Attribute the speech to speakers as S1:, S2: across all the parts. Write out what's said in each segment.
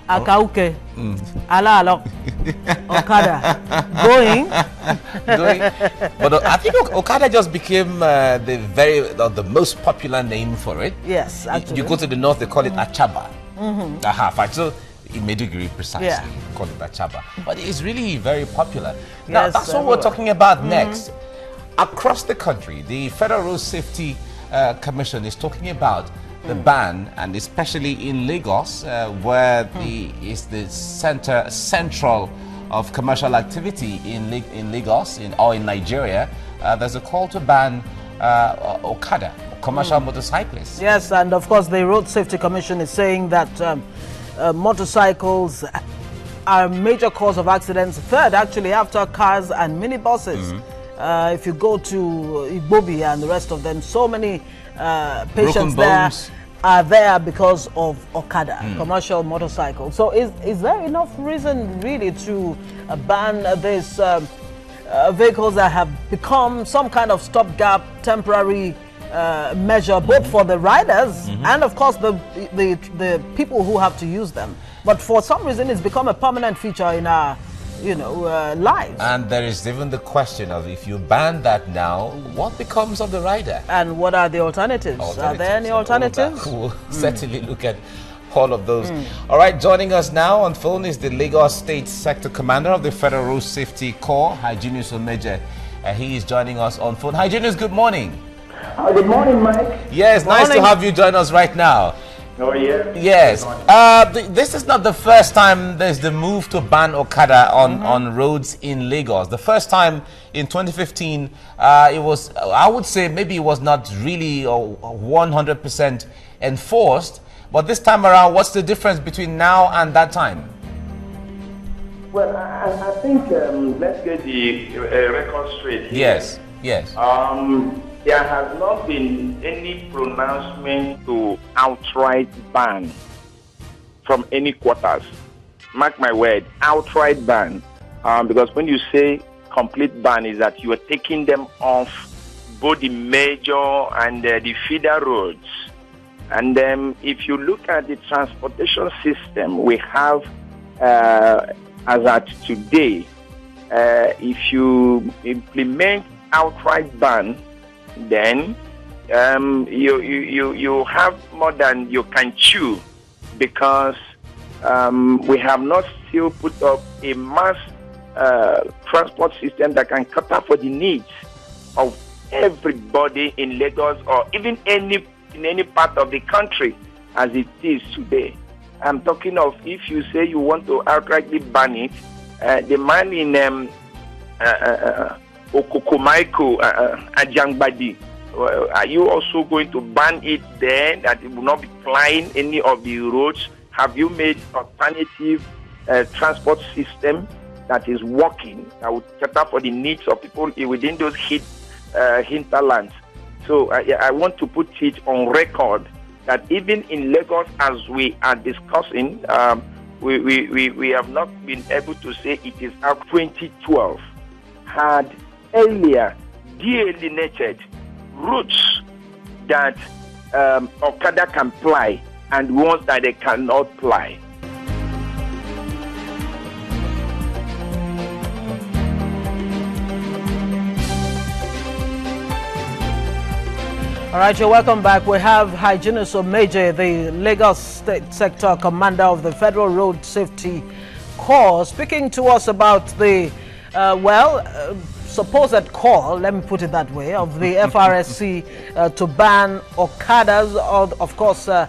S1: Akauke, Alalo, Okada, going.
S2: But I think Okada just became the most popular name for it.
S1: Yes, actually.
S2: You go to the north, they call it Achaba. Fine. So in Maiduguri, precisely, call it Achaba. But it's really very popular. Now, that's what we're talking about next. Across the country, the Federal Road Safety Commission is talking about the ban, and especially in Lagos, where is the central of commercial activity in Lagos or in Nigeria. There's a call to ban Okada, commercial motorcyclists.
S1: Yes, and of course the Road Safety Commission is saying that motorcycles are a major cause of accidents, third actually after cars and minibuses. If you go to Igbobi and the rest of them, so many patients there are there because of Okada, commercial motorcycles. So is there enough reason really to ban these vehicles that have become some kind of stopgap, temporary measure, both for the riders and of course the people who have to use them? But for some reason it's become a permanent feature in our lives.
S2: And there is even the question of, if you ban that now, what becomes of the rider?
S1: And what are the alternatives? Are there any alternatives?
S2: We'll certainly look at all of those. All right, joining us now on phone is the Lagos State Sector Commander of the Federal Road Safety Corps, Hyginus Omeje. He is joining us on phone. Hyginus, good morning.
S3: Good morning, Mike.
S2: Yes, nice to have you join us right now.
S3: Oh, yeah.
S2: Yes. This is not the first time there's the move to ban Okada on roads in Lagos. The first time in 2015, it was, I would say, maybe it was not really 100% enforced. But this time around, what's the difference between now and that time?
S3: Well, I think let's get the record straight here.
S2: Yes, yes.
S3: There has not been any pronouncement to outright ban from any quarters. Mark my word, outright ban. Because when you say complete ban, is that you are taking them off both the major and the feeder roads. And if you look at the transportation system we have as at today, if you implement outright ban, then you have more than you can chew, because we have not still put up a mass transport system that can cater for the needs of everybody in Lagos or even in any part of the country as it is today. I'm talking of, if you say you want to outrightly ban it, the man in Okokomaiko, Ajangbadi, are you also going to ban it then, that it will not be plying any of the roads? Have you made alternative transport system that is working, that would cater for the needs of people within those hinterlands? So I want to put it on record that even in Lagos, as we are discussing, we have not been able to say it is out. 2012 had earlier delineated routes that Okada can ply and ones that they cannot ply.
S1: All right, you're welcome back. We have Hyginus Omeje, the Lagos State Sector Commander of the Federal Road Safety Corps, speaking to us about the, supposed call, let me put it that way, of the FRSC to ban Okadas, or of course, the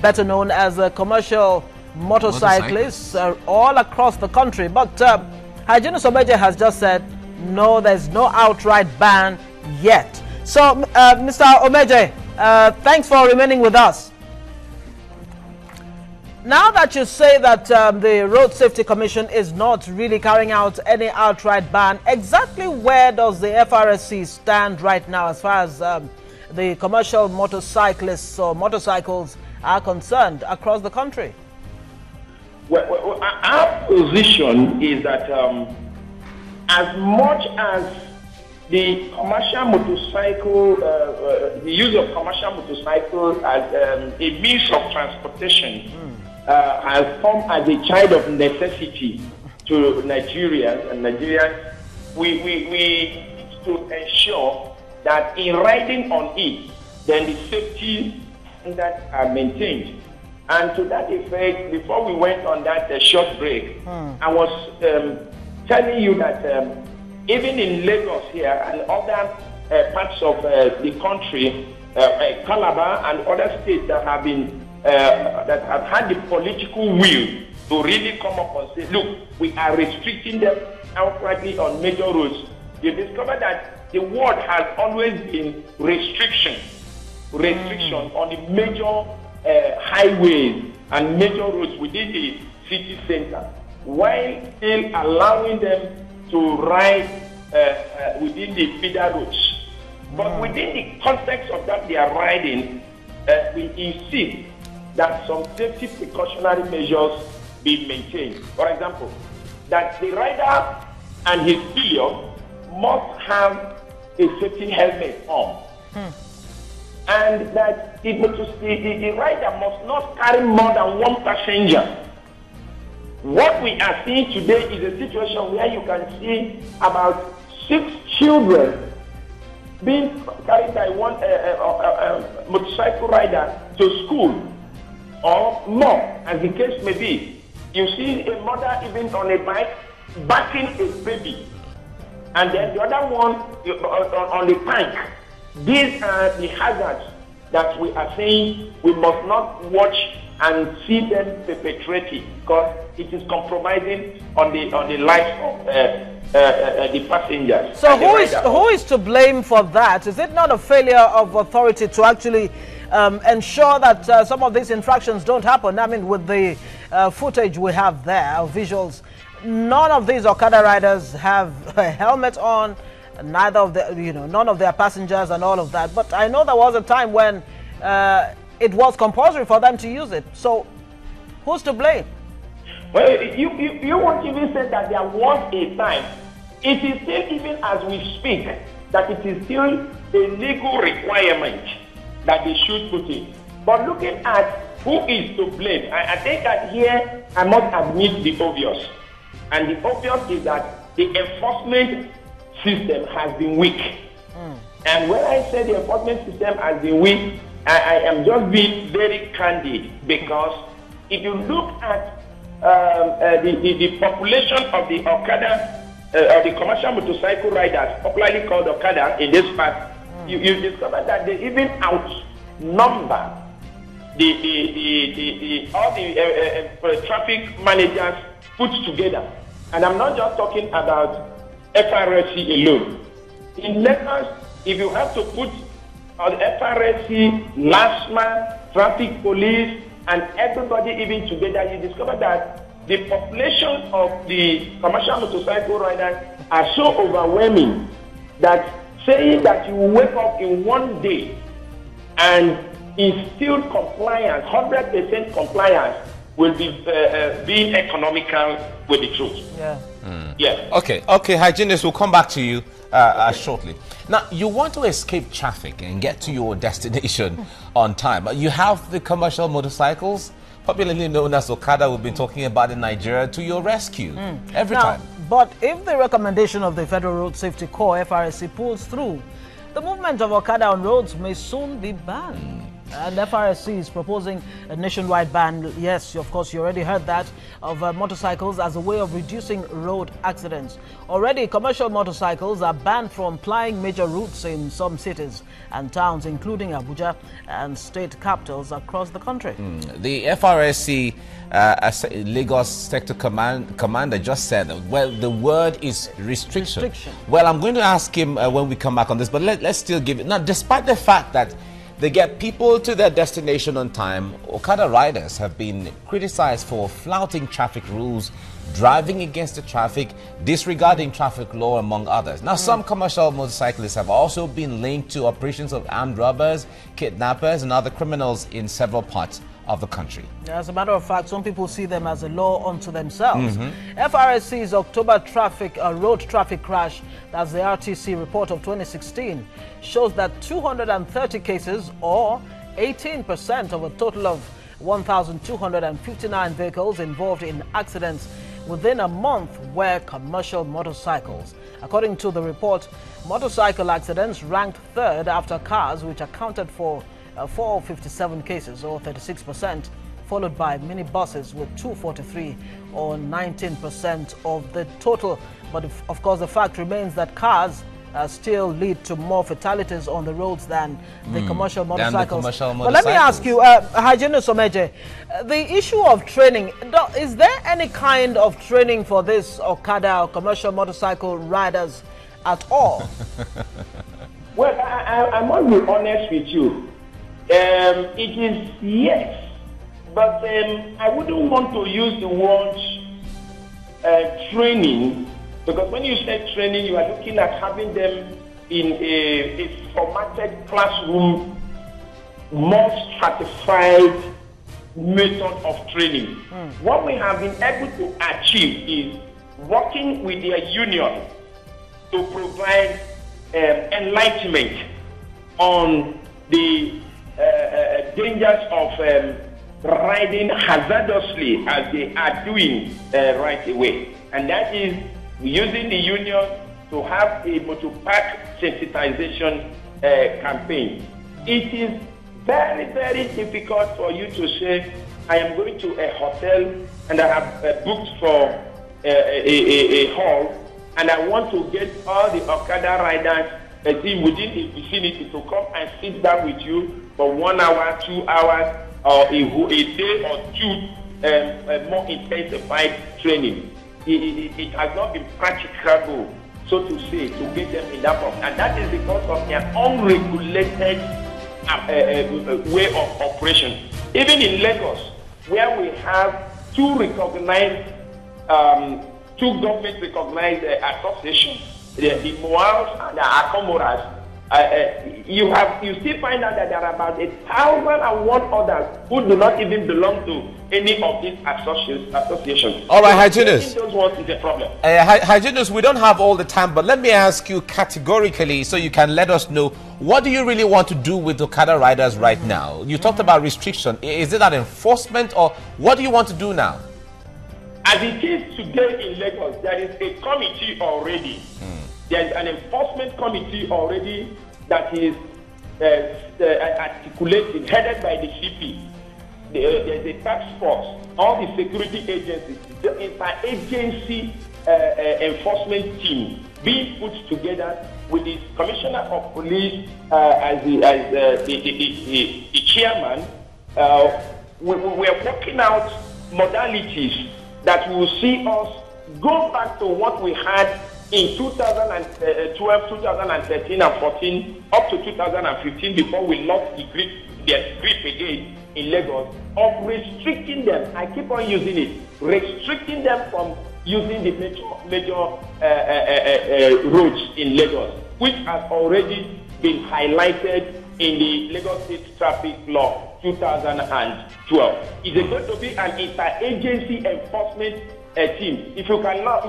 S1: better known as commercial motorcyclists all across the country. But Hyginus Omeje has just said, no, there's no outright ban yet. So, Mr. Omeje, thanks for remaining with us. Now that you say that the Road Safety Commission is not really carrying out any outright ban, exactly where does the FRSC stand right now as far as the commercial motorcyclists or motorcycles are concerned across the country?
S3: Well, our position is that as much as the commercial motorcycle, the use of commercial motorcycles as a means of transportation has come as a child of necessity to Nigerians and Nigerians. We need to ensure that in riding on it, then the safety standards are maintained. And to that effect, before we went on that short break, I was telling you that even in Lagos here and other parts of the country, Calabar and other states that have been that have had the political will to really come up and say, look, we are restricting them outrightly on major roads. You discover that the word has always been restriction on the major highways and major roads within the city center, while still allowing them to ride within the feeder roads. But within the context of that they are riding, we insist that some safety precautionary measures be maintained. For example, that the rider and his pillion must have a safety helmet on. And that the rider must not carry more than one passenger. What we are seeing today is a situation where you can see about 6 children being carried by one motorcycle rider to school, or more, as the case may be. You see a mother even on a bike backing a baby, and then the other one on the tank. These are the hazards that we are saying we must not watch and see them perpetrating, because it is compromising on the lives of the passengers.
S1: So who is to blame for that? Is it not a failure of authority to actually ensure that some of these infractions don't happen? I mean, with the footage we have there, visuals, none of these Okada riders have a helmet on, neither of the, none of their passengers and all of that. But I know there was a time when it was compulsory for them to use it. So who's to blame?
S3: Well, you won't even say that there was a time. It is still, even as we speak, that it is still a legal requirement that they should put it. But looking at who is to blame, I think that here I must admit the obvious. And the obvious is that the enforcement system has been weak. And when I say the enforcement system has been weak, I am just being very candid, because if you look at the population of the Okada, of the commercial motorcycle riders, popularly called Okada in this part, you discover that they even outnumber all the traffic managers put together. And I'm not just talking about FRSC alone. In Lagos, if you have to put on FRSC, LASMA, traffic police, and everybody even together, you discover that the population of the commercial motorcycle riders are so overwhelming that saying that you wake up in one day and instill compliance, 100% compliance, will be being economical with the truth.
S1: Yeah.
S3: Yeah.
S2: Okay, Hygienist, we'll come back to you shortly. Now, you want to escape traffic and get to your destination on time, but you have the commercial motorcycles, popularly known as Okada, we've been talking about in Nigeria, to your rescue every time.
S1: But if the recommendation of the Federal Road Safety Corps, FRSC, pulls through, the movement of Okada on roads may soon be banned. And FRSC is proposing a nationwide ban, yes, of course, you already heard that, of motorcycles as a way of reducing road accidents. Already, commercial motorcycles are banned from plying major routes in some cities and towns, including Abuja and state capitals across the country.
S2: The FRSC Lagos Sector Commander just said, well, the word is restriction. Well, I'm going to ask him when we come back on this, but let's still give it. Now, despite the fact that they get people to their destination on time, Okada riders have been criticized for flouting traffic rules, driving against the traffic, disregarding traffic law, among others. Now, some commercial motorcyclists have also been linked to operations of armed robbers, kidnappers, and other criminals in several parts of the country.
S1: As a matter of fact, some people see them as a law unto themselves. FRSC's October road traffic crash, that's the RTC report of 2016, shows that 230 cases, or 18% of a total of 1,259 vehicles involved in accidents within a month were commercial motorcycles. According to the report, motorcycle accidents ranked third after cars, which accounted for 457 cases, or 36%, followed by minibuses with 243, or 19% of the total. But of course, the fact remains that cars still lead to more fatalities on the roads than the commercial motorcycles. But let me ask you, Hyginus Omeje, the issue of training, is there any kind of training for this Okada or commercial motorcycle riders at all?
S3: Well, I must be honest with you. It is yes, but I wouldn't want to use the word training, because when you say training, you are looking at having them in a formatted classroom, more stratified method of training. What we have been able to achieve is working with their union to provide enlightenment on the dangers of riding hazardously as they are doing right away. And that is using the union to have a motor park sensitization campaign. It is very, very difficult for you to say, I am going to a hotel and I have booked for a hall, and I want to get all the Okada riders within the vicinity to come and sit down with you for 1 hour, 2 hours, or a day or two more intensified training. It has not been practicable, so to say, to get them in that form. And that is because of their unregulated way of operation. Even in Lagos, where we have two government-recognized associations, the MOAs and the ACOMORAS, you still find out that there are about 1,001 others who do not even belong to any of these associations.
S2: All right, Hyginus.
S3: Those ones is a problem.
S2: Hyginus, we don't have all the time, but let me ask you categorically so you can let us know, what do you really want to do with Okada riders right now? You talked about restriction. Is it an enforcement, or what do you want to do now?
S3: As it is today in Lagos, there is a committee already. There is an enforcement committee already that is articulated, headed by the CP. There's a task force, all the security agencies, the interagency enforcement team being put together with the Commissioner of Police as the chairman. We are working out modalities that will see us go back to what we had in 2012, 2013 and 14, up to 2015, before we lost the grip again in Lagos, of restricting them. I keep on using it, restricting them from using the major roads in Lagos, which has already been highlighted in the Lagos State Traffic Law 2012. It's going to be an interagency enforcement team. If you cannot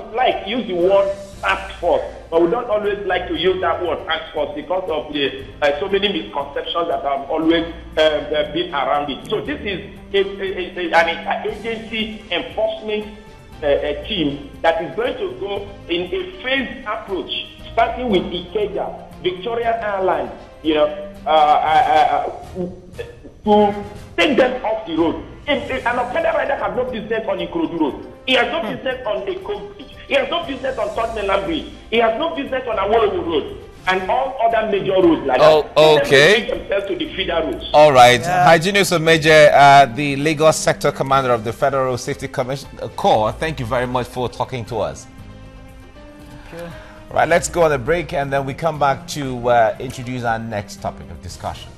S3: use the word task force, but we don't always like to use that word task force because of the so many misconceptions that have always been around it. So this is an interagency enforcement team that is going to go in a phased approach, starting with Ikeja, Victoria Airlines, to take them off the road. If an Okada rider has no business on Ikorodu Road, he has no business on Eko Bridge, he has no business on Tottenham Bridge, he has no business on Awolowo Road, and all other major roads like that.
S2: Okay.
S3: Themselves to the feeder roads.
S2: All right. Hyginus Omeje, the Lagos Sector Commander of the Federal Safety Commission Corps, thank you very much for talking to us. Right, let's go on a break, and then we come back to introduce our next topic of discussion.